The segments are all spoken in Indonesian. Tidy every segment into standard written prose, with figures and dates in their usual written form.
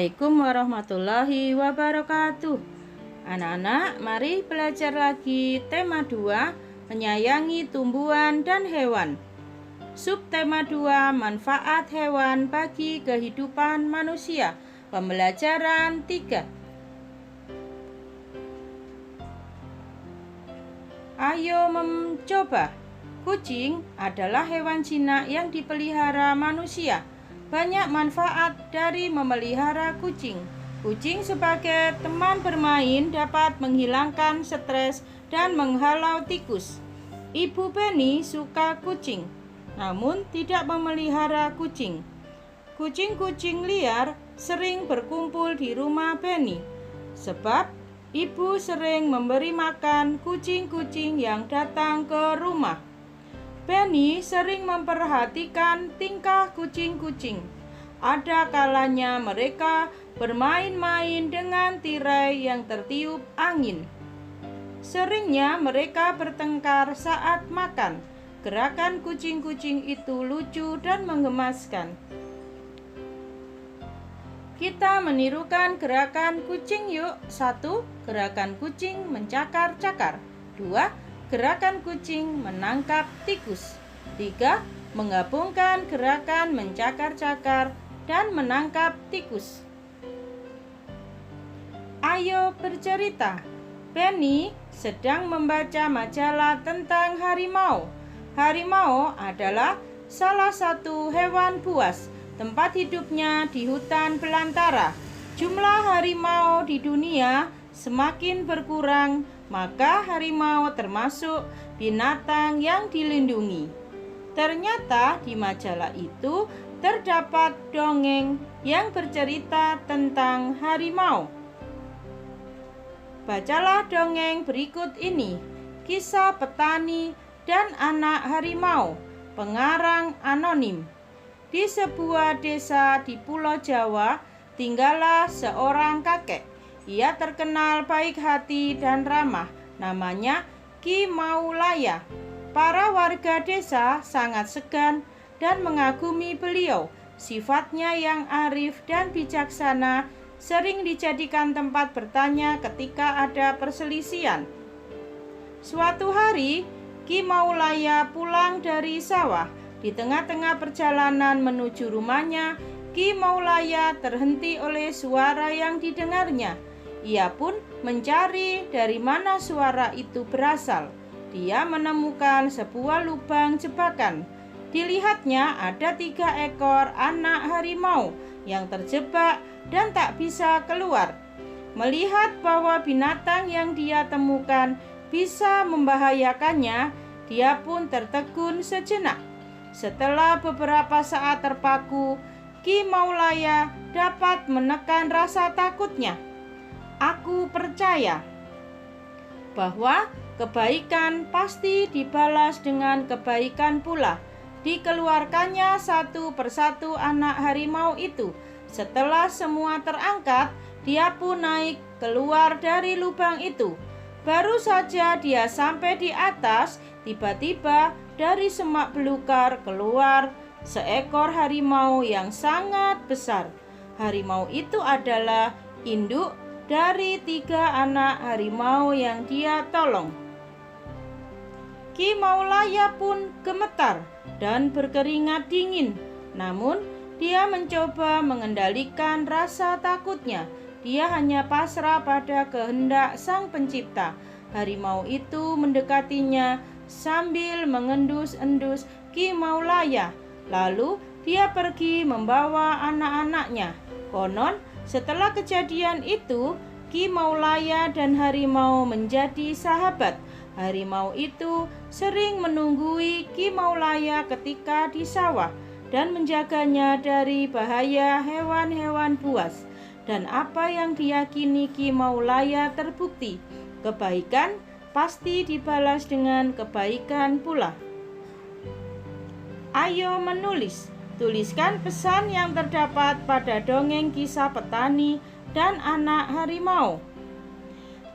Assalamualaikum warahmatullahi wabarakatuh. Anak-anak, mari belajar lagi tema 2, menyayangi tumbuhan dan hewan. Subtema 2, manfaat hewan bagi kehidupan manusia. Pembelajaran 3. Ayo mencoba. Kucing adalah hewan jinak yang dipelihara manusia. Banyak manfaat dari memelihara kucing. Kucing sebagai teman bermain dapat menghilangkan stres dan menghalau tikus. Ibu Penny suka kucing, namun tidak memelihara kucing. Kucing-kucing liar sering berkumpul di rumah Penny, sebab ibu sering memberi makan kucing-kucing yang datang ke rumah. Penny sering memperhatikan tingkah kucing-kucing. Ada kalanya mereka bermain-main dengan tirai yang tertiup angin. Seringnya mereka bertengkar saat makan. Gerakan kucing-kucing itu lucu dan menggemaskan. Kita menirukan gerakan kucing yuk. 1. Gerakan kucing mencakar-cakar. 2. Gerakan kucing menangkap tikus. 3. Menggabungkan gerakan mencakar-cakar dan menangkap tikus. Ayo bercerita. Penny sedang membaca majalah tentang harimau. Harimau adalah salah satu hewan buas. Tempat hidupnya di hutan belantara. Jumlah harimau di dunia semakin berkurang, maka harimau termasuk binatang yang dilindungi. Ternyata di majalah itu terdapat dongeng yang bercerita tentang harimau. Bacalah dongeng berikut ini. Kisah petani dan anak harimau. Pengarang anonim. Di sebuah desa di Pulau Jawa, tinggallah seorang kakek. Ia terkenal baik hati dan ramah. Namanya Ki Maulaya. Para warga desa sangat segan dan mengagumi beliau. Sifatnya yang arif dan bijaksana sering dijadikan tempat bertanya ketika ada perselisihan. Suatu hari, Ki Maulaya pulang dari sawah. Di tengah-tengah perjalanan menuju rumahnya, Ki Maulaya terhenti oleh suara yang didengarnya. Ia pun mencari dari mana suara itu berasal. Dia menemukan sebuah lubang jebakan. Dilihatnya ada 3 ekor anak harimau yang terjebak dan tak bisa keluar. Melihat bahwa binatang yang dia temukan bisa membahayakannya, dia pun tertegun sejenak. Setelah beberapa saat terpaku, Ki Maulaya dapat menekan rasa takutnya. Aku percaya bahwa kebaikan pasti dibalas dengan kebaikan pula. Dikeluarkannya satu persatu anak harimau itu. Setelah semua terangkat, dia pun naik keluar dari lubang itu. Baru saja dia sampai di atas, tiba-tiba dari semak belukar keluar seekor harimau yang sangat besar. Harimau itu adalah induk dari 3 anak harimau yang dia tolong. Ki Maulaya pun gemetar dan berkeringat dingin. Namun dia mencoba mengendalikan rasa takutnya. Dia hanya pasrah pada kehendak Sang Pencipta. Harimau itu mendekatinya sambil mengendus-endus Ki Maulaya. Lalu dia pergi membawa anak-anaknya. Konon setelah kejadian itu, Ki Maulaya dan harimau menjadi sahabat. Harimau itu sering menunggui Ki Maulaya ketika di sawah dan menjaganya dari bahaya hewan-hewan buas. Dan apa yang diyakini Ki Maulaya terbukti. Kebaikan pasti dibalas dengan kebaikan pula. Ayo menulis. Tuliskan pesan yang terdapat pada dongeng kisah petani dan anak harimau.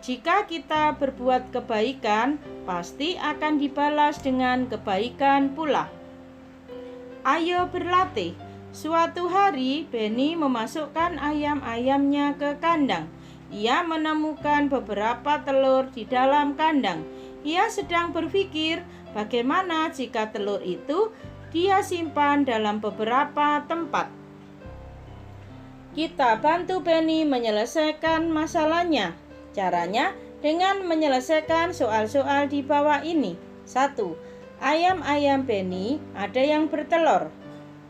Jika kita berbuat kebaikan, pasti akan dibalas dengan kebaikan pula. Ayo berlatih. Suatu hari, Benny memasukkan ayam-ayamnya ke kandang. Ia menemukan beberapa telur di dalam kandang. Ia sedang berpikir, bagaimana jika telur itu dia simpan dalam beberapa tempat. Kita bantu Benny menyelesaikan masalahnya. Caranya dengan menyelesaikan soal-soal di bawah ini. 1. Ayam-ayam Benny ada yang bertelur.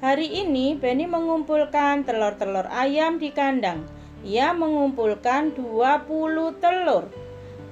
Hari ini Benny mengumpulkan telur-telur ayam di kandang. Ia mengumpulkan 20 telur.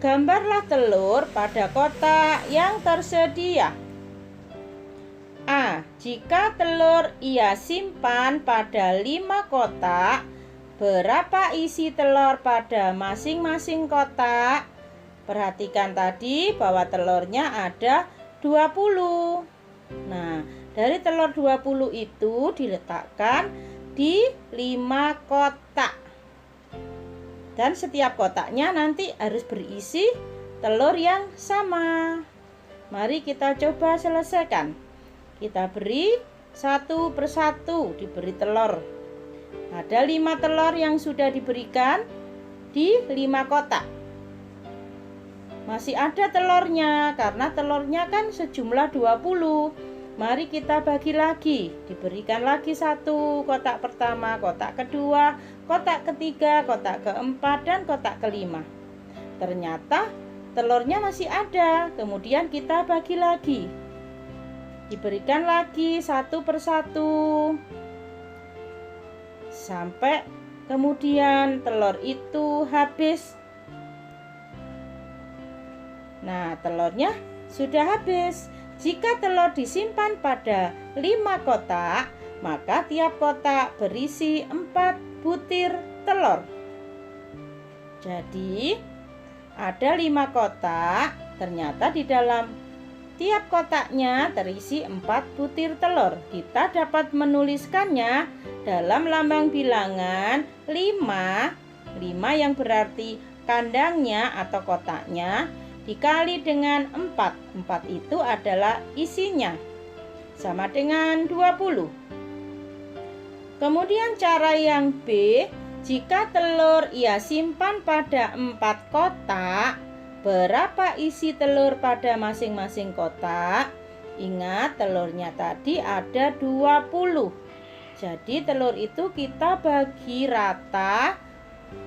Gambarlah telur pada kotak yang tersedia. A. Jika telur ia simpan pada 5 kotak, berapa isi telur pada masing-masing kotak? Perhatikan tadi bahwa telurnya ada 20. Nah, dari telur 20 itu diletakkan di 5 kotak. Dan setiap kotaknya nanti harus berisi telur yang sama. Mari kita coba selesaikan. Kita beri satu persatu, diberi telur. Ada 5 telur yang sudah diberikan di 5 kotak. Masih ada telurnya, karena telurnya kan sejumlah 20. Mari kita bagi lagi. Diberikan lagi 1 kotak pertama, kotak kedua, kotak ketiga, kotak keempat, dan kotak kelima. Ternyata telurnya masih ada. Kemudian kita bagi lagi. Diberikan lagi 1 persatu. Sampai kemudian telur itu habis. Nah, telurnya sudah habis. Jika telur disimpan pada 5 kotak, maka tiap kotak berisi 4 butir telur. Jadi, ada 5 kotak, ternyata di dalam tiap kotaknya terisi 4 butir telur. Kita dapat menuliskannya dalam lambang bilangan 5. 5 yang berarti kandangnya atau kotaknya dikali dengan 4. 4 itu adalah isinya. Sama dengan 20. Kemudian cara yang B, jika telur ia simpan pada 4 kotak, berapa isi telur pada masing-masing kotak? Ingat, telurnya tadi ada 20. Jadi telur itu kita bagi rata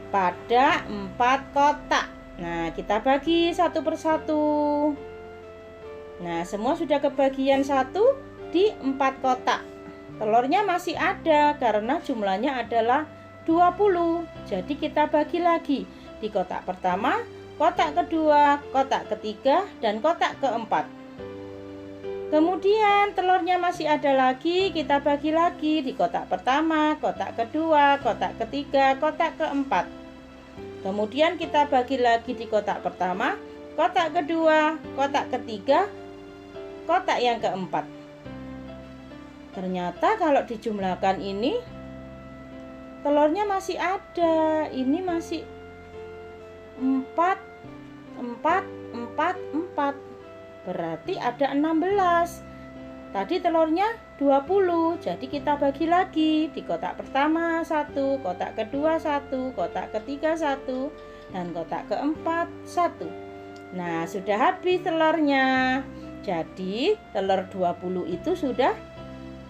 pada 4 kotak. Nah, kita bagi 1 persatu. Nah, semua sudah kebagian 1 di 4 kotak. Telurnya masih ada karena jumlahnya adalah 20. Jadi kita bagi lagi di kotak pertama, kotak kedua, kotak ketiga, dan kotak keempat. Kemudian telurnya masih ada lagi, kita bagi lagi di kotak pertama, kotak kedua, kotak ketiga, kotak keempat. Kemudian kita bagi lagi di kotak pertama, kotak kedua, kotak ketiga, kotak yang keempat. Ternyata kalau dijumlahkan ini, telurnya masih ada. Ini masih 4, 4, 4, 4. Berarti ada 16. Tadi telurnya 20. Jadi kita bagi lagi di kotak pertama 1, kotak kedua 1, kotak ketiga 1, dan kotak keempat 1. Nah, sudah habis telurnya. Jadi telur 20 itu sudah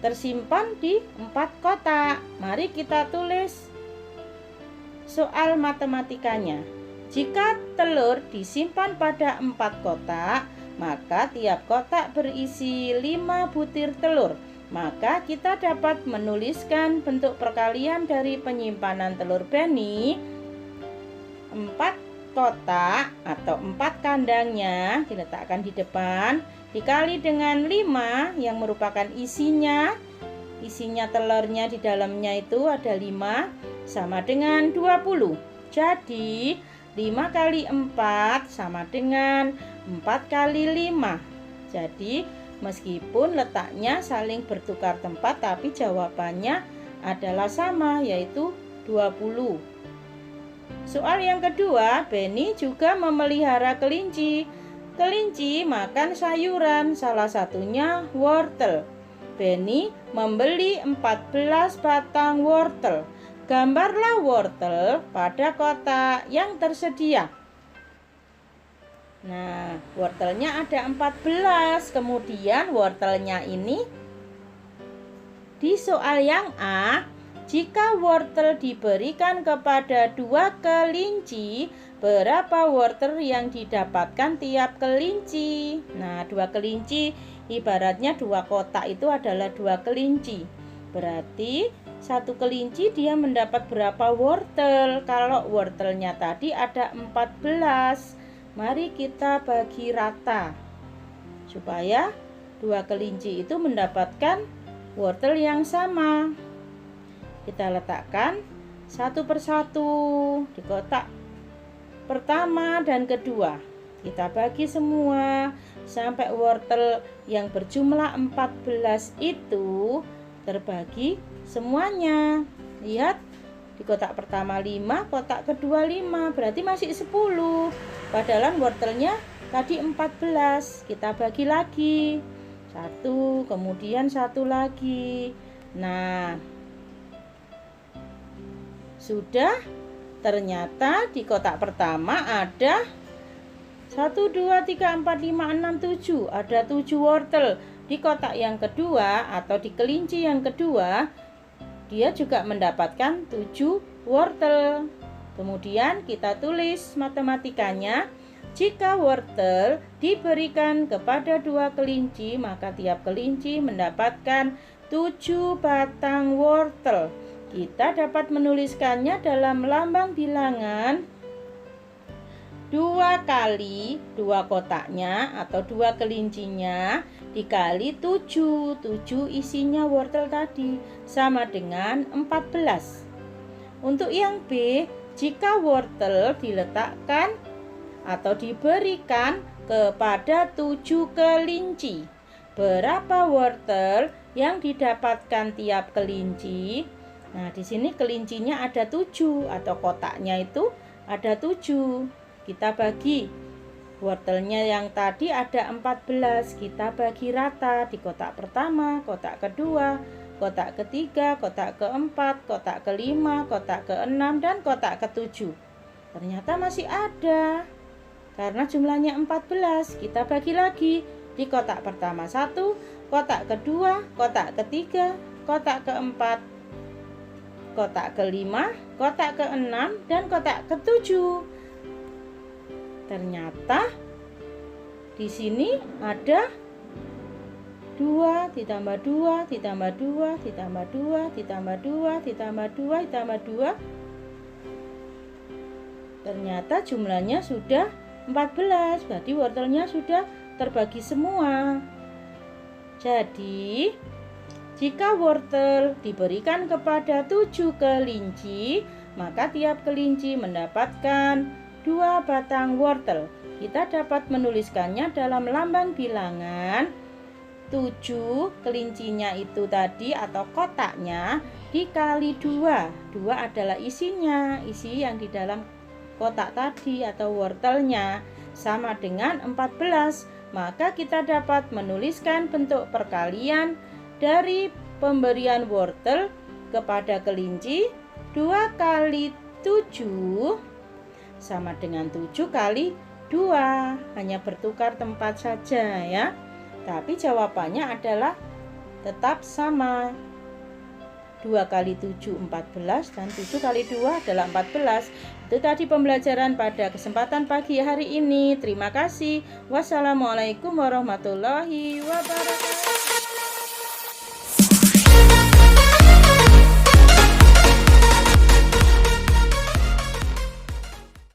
tersimpan di 4 kotak. Mari kita tulis soal matematikanya. Jika telur disimpan pada 4 kotak, maka tiap kotak berisi 5 butir telur. Maka kita dapat menuliskan bentuk perkalian dari penyimpanan telur Benny. 4 kotak atau 4 kandangnya diletakkan di depan, dikali dengan 5 yang merupakan isinya telurnya di dalamnya itu ada 5, sama dengan 20. Jadi 5 kali 4 sama dengan 4 kali 5. Jadi meskipun letaknya saling bertukar tempat, tapi jawabannya adalah sama, yaitu 20. Soal yang kedua, Benny juga memelihara kelinci. Kelinci makan sayuran, salah satunya wortel. Beni membeli 14 batang wortel. Gambarlah wortel pada kotak yang tersedia. Nah, wortelnya ada 14. Kemudian wortelnya ini di soal yang A, jika wortel diberikan kepada 2 kelinci, berapa wortel yang didapatkan tiap kelinci? Nah, 2 kelinci ibaratnya 2 kotak itu adalah 2 kelinci. Berarti 1 kelinci dia mendapat berapa wortel? Kalau wortelnya tadi ada 14. Mari kita bagi rata supaya 2 kelinci itu mendapatkan wortel yang sama. Kita letakkan satu persatu di kotak pertama dan kedua. Kita bagi semua sampai wortel yang berjumlah 14 itu terbagi semuanya. Lihat, di kotak pertama 5, kotak kedua 5, berarti masih 10. Padahal wortelnya tadi 14. Kita bagi lagi. 1, kemudian 1 lagi. Nah, sudah. Ternyata di kotak pertama ada 1, 2, 3, 4, 5, 6, 7. Ada 7 wortel. Di kotak yang kedua atau di kelinci yang kedua, dia juga mendapatkan 7 wortel. Kemudian kita tulis matematikanya. Jika wortel diberikan kepada 2 kelinci, maka tiap kelinci mendapatkan 7 batang wortel. Kita dapat menuliskannya dalam lambang bilangan 2 kali 2 kotaknya atau 2 kelincinya dikali 7. 7 isinya wortel tadi sama dengan 14. Untuk yang B, jika wortel diletakkan atau diberikan kepada 7 kelinci, berapa wortel yang didapatkan tiap kelinci? Nah, di sini kelincinya ada 7 atau kotaknya itu ada 7. Kita bagi. Wortelnya yang tadi ada 14. Kita bagi rata di kotak pertama, kotak kedua, kotak ketiga, kotak keempat, kotak kelima, kotak keenam, dan kotak ketujuh. Ternyata masih ada. Karena jumlahnya 14. Kita bagi lagi. Di kotak pertama 1, kotak kedua, kotak ketiga, kotak keempat, kotak kelima, kotak keenam, dan kotak ketujuh. Ternyata di sini ada 2 ditambah 2 ditambah 2 ditambah 2 ditambah 2 ditambah 2 ditambah 2. Ternyata jumlahnya sudah 14. Berarti wortelnya sudah terbagi semua. Jadi jika wortel diberikan kepada 7 kelinci, maka tiap kelinci mendapatkan 2 batang wortel. Kita dapat menuliskannya dalam lambang bilangan 7 kelincinya itu tadi atau kotaknya dikali 2. 2 adalah isinya, isi yang di dalam kotak tadi atau wortelnya sama dengan 14. Maka kita dapat menuliskan bentuk perkalian dari pemberian wortel kepada kelinci 2 kali 7 sama dengan 7 kali 2. Hanya bertukar tempat saja ya. Tapi jawabannya adalah tetap sama. 2 kali 7 14 dan 7 kali 2 adalah 14. Itu tadi pembelajaran pada kesempatan pagi hari ini. Terima kasih. Wassalamualaikum warahmatullahi wabarakatuh.